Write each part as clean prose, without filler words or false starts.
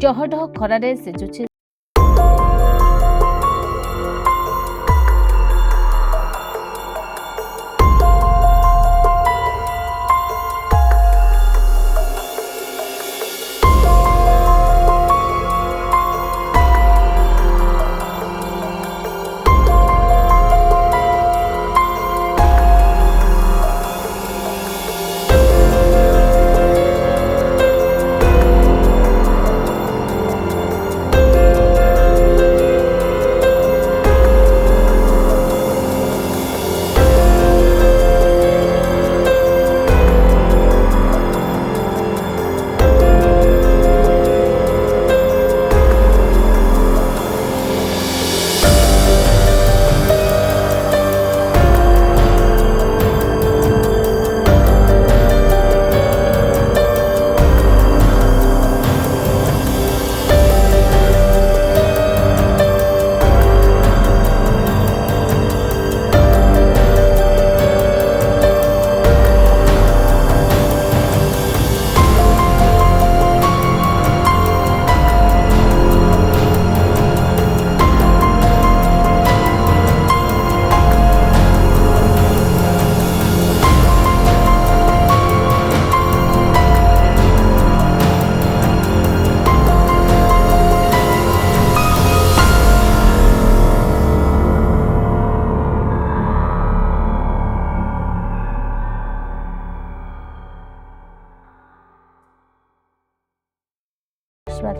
ଜହଡହ ଖରାରେ ସିଝୁଛି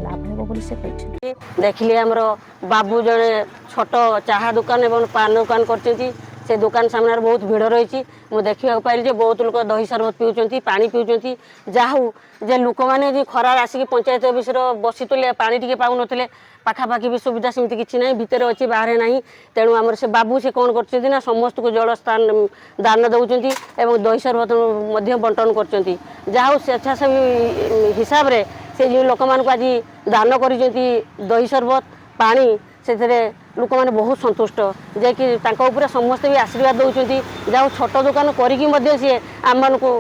ଲାଭ ହେବ ବୋଲି ସେ କହିଛନ୍ତି। ଦେଖିଲି ଆମର ବାବୁ ଜଣେ ଛୋଟ ଚାହା ଦୋକାନ ଏବଂ ପାନ ଦୋକାନ କରିଛନ୍ତି। ସେ ଦୋକାନ ସାମ୍ନାରେ ବହୁତ ଭିଡ଼ ରହିଛି। ମୁଁ ଦେଖିବାକୁ ପାଇଲି ଯେ ବହୁତ ଲୋକ ଦହି ସରବତ ପିଉଛନ୍ତି, ପାଣି ପିଉଛନ୍ତି। ଯାହା ହଉ ଯେ ଲୋକମାନେ ଯେ ଖରାରେ ଆସିକି ପଞ୍ଚାୟତ ଅଫିସର ବସିଥିଲେ ପାଣି ଟିକେ ପାଉନଥିଲେ, ପାଖାପାଖି ବି ସୁବିଧା ସେମିତି କିଛି ନାହିଁ, ଭିତରେ ଅଛି ବାହାରେ ନାହିଁ। ତେଣୁ ଆମର ସେ ବାବୁ ସେ କ'ଣ କରୁଛନ୍ତି ନା ସମସ୍ତଙ୍କୁ ଜଳ ଦାନ ଦେଉଛନ୍ତି ଏବଂ ଦହି ସରବତ ମଧ୍ୟ ବଣ୍ଟନ କରୁଛନ୍ତି। ଯାହା ହଉ ସ୍ୱେଚ୍ଛାସେବୀ ହିସାବରେ ସେ ଯେଉଁ ଲୋକମାନଙ୍କୁ ଆଜି ଦାନ କରିଛନ୍ତି ଦହି ସରବତ ପାଣି, ସେଥିରେ ଲୋକମାନେ ବହୁତ ସନ୍ତୁଷ୍ଟ ଯେ କି ତାଙ୍କ ଉପରେ ସମସ୍ତେ ବି ଆଶୀର୍ବାଦ ଦେଉଛନ୍ତି। ଯାହା ହଉ ଛୋଟ ଦୋକାନ କରିକି ମଧ୍ୟ ସିଏ ଆମମାନଙ୍କୁ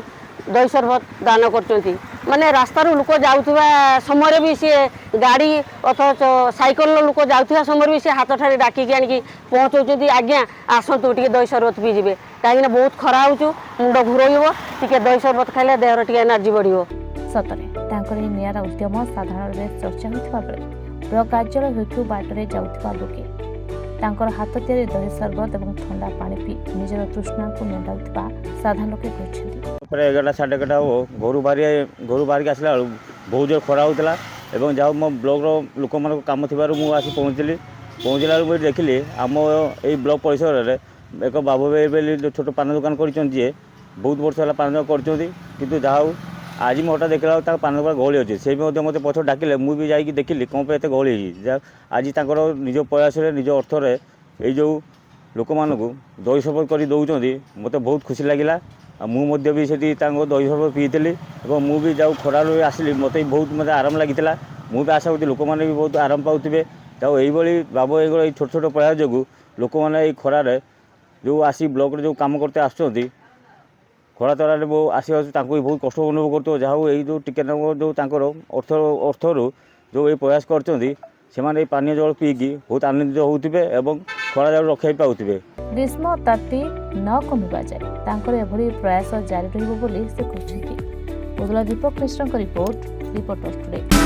ଦହି ସରବତ ଦାନ କରୁଛନ୍ତି। ମାନେ ରାସ୍ତାରୁ ଲୋକ ଯାଉଥିବା ସମୟରେ ବି ସିଏ ଗାଡ଼ି ଅଥଚ ସାଇକେଲର ଲୋକ ଯାଉଥିବା ସମୟରେ ବି ସେ ହାତ ଠାରି ଡାକିକି ଆଣିକି ପହଞ୍ଚାଉଛନ୍ତି, ଆଜ୍ଞା ଆସନ୍ତୁ ଟିକେ ଦହି ସରବତ ପିଇଯିବେ। କାହିଁକିନା ବହୁତ ଖରା ହେଉଛୁ, ମୁଣ୍ଡ ଘୁରୋଇବ, ଟିକେ ଦହି ସରବତ ଖାଇଲେ ଦେହର ଟିକେ ଏନର୍ଜି ବଢ଼ିବ। ସତରେ ତାଙ୍କର ଏହି ନିଆରା ଉଦ୍ୟମ ସାଧାରଣରେ ଚର୍ଚ୍ଚା ହୋଇଥିବା ବେଳେ ବ୍ଲକ କାର୍ଯ୍ୟାଳୟ ହେତୁ ବାଟରେ ଯାଉଥିବା ଲୋକେ ତାଙ୍କର ହାତ ତିଆରି ଦହି ସରବତ ଏବଂ ଥଣ୍ଡା ପାଣି ପିଇ ନିଜର ତୃଷ୍ଣାକୁ ମେଣ୍ଟାଉଥିବା ସାଧାରଣ ଲୋକେ କହିଛନ୍ତି। 11ଟା 11:30 ହବ ଘରୁ ବାହାରିକି ଆସିଲା ବେଳକୁ ବହୁତ ଜୋର ଖରା ହେଉଥିଲା ଏବଂ ଯାହା ମୋ ବ୍ଲକର ଲୋକମାନଙ୍କ କାମ ଥିବାରୁ ମୁଁ ଆସି ପହଞ୍ଚିଲା ବେଳକୁ ମୁଁ ଦେଖିଲି ଆମ ଏଇ ବ୍ଲକ ପରିସରରେ ଏକ ବାବୁ ଭାଇ ବୋଲି ଛୋଟ ପାନ ଦୋକାନ କରିଛନ୍ତି, ଯିଏ ବହୁତ ବର୍ଷ ହେଲା ପାନ ଦୋକାନ କରିଛନ୍ତି। କିନ୍ତୁ ଯାହା ହଉ ଆଜି ମୁଁ ହଠାତ୍ ଦେଖିଲା ବେଳକୁ ତାଙ୍କ ପାନ ଦୋକାନ ଗହଳି ଅଛି। ସେ ମଧ୍ୟ ମୋତେ ପଛରେ ଡାକିଲେ, ମୁଁ ବି ଯାଇକି ଦେଖିଲି କ'ଣ ପାଇଁ ଏତେ ଗହଳି ହେଇଛି। ଯାହା ଆଜି ତାଙ୍କର ନିଜ ପ୍ରୟାସରେ ନିଜ ଅର୍ଥରେ ଏଇ ଯେଉଁ ଲୋକମାନଙ୍କୁ ଦହି ସରବତ କରି ଦେଉଛନ୍ତି, ମୋତେ ବହୁତ ଖୁସି ଲାଗିଲା। ଆଉ ମୁଁ ମଧ୍ୟ ବି ସେଠି ତାଙ୍କ ଦହି ସରବତ ପିଇଥିଲି ଏବଂ ମୁଁ ବି ଯାଉ ଖରାରୁ ଆସିଲି, ମୋତେ ବହୁତ ଆରାମ ଲାଗିଥିଲା। ମୁଁ ବି ଆଶା କରୁଛି ଲୋକମାନେ ବି ବହୁତ ଆରାମ ପାଉଥିବେ। ଆଉ ଏଇଭଳି ବାବୁ ଭାଇଙ୍କର ଏଇ ଛୋଟ ଛୋଟ ପ୍ରୟାସ ଯୋଗୁଁ ଲୋକମାନେ ଏଇ ଖରାରେ ଯେଉଁ ଆସି ବ୍ଲକରେ ଯେଉଁ କାମ କରତେ ଆସୁଛନ୍ତି, ଖରା ତରାରେ ଆସିବା ତାଙ୍କୁ ବି ବହୁତ କଷ୍ଟ ଅନୁଭବ କରୁଥିବ। ଯାହା ହଉ ଏଇ ଯେଉଁ ଟିକେ ଯେଉଁ ତାଙ୍କର ଅର୍ଥରୁ ଯେଉଁ ଏଇ ପ୍ରୟାସ କରିଛନ୍ତି, ସେମାନେ ଏଇ ପାନୀୟ ଜଳ ପିଇକି ବହୁତ ଆନନ୍ଦିତ ହେଉଥିବେ ଏବଂ ଖରା ଜଳ ରକ୍ଷା ପାଉଥିବେ। ଗ୍ରୀଷ୍ମ ତାତି ନ କମିବା ଯାଏ ତାଙ୍କର ଏଭଳି ପ୍ରୟାସ ଜାରି ରହିବ ବୋଲି ସେ କହିଛନ୍ତି। ଦୀପକ ମିଶ୍ରଙ୍କ ରିପୋର୍ଟ, ରିପୋର୍ଟର୍ସ ଟୁଡେ।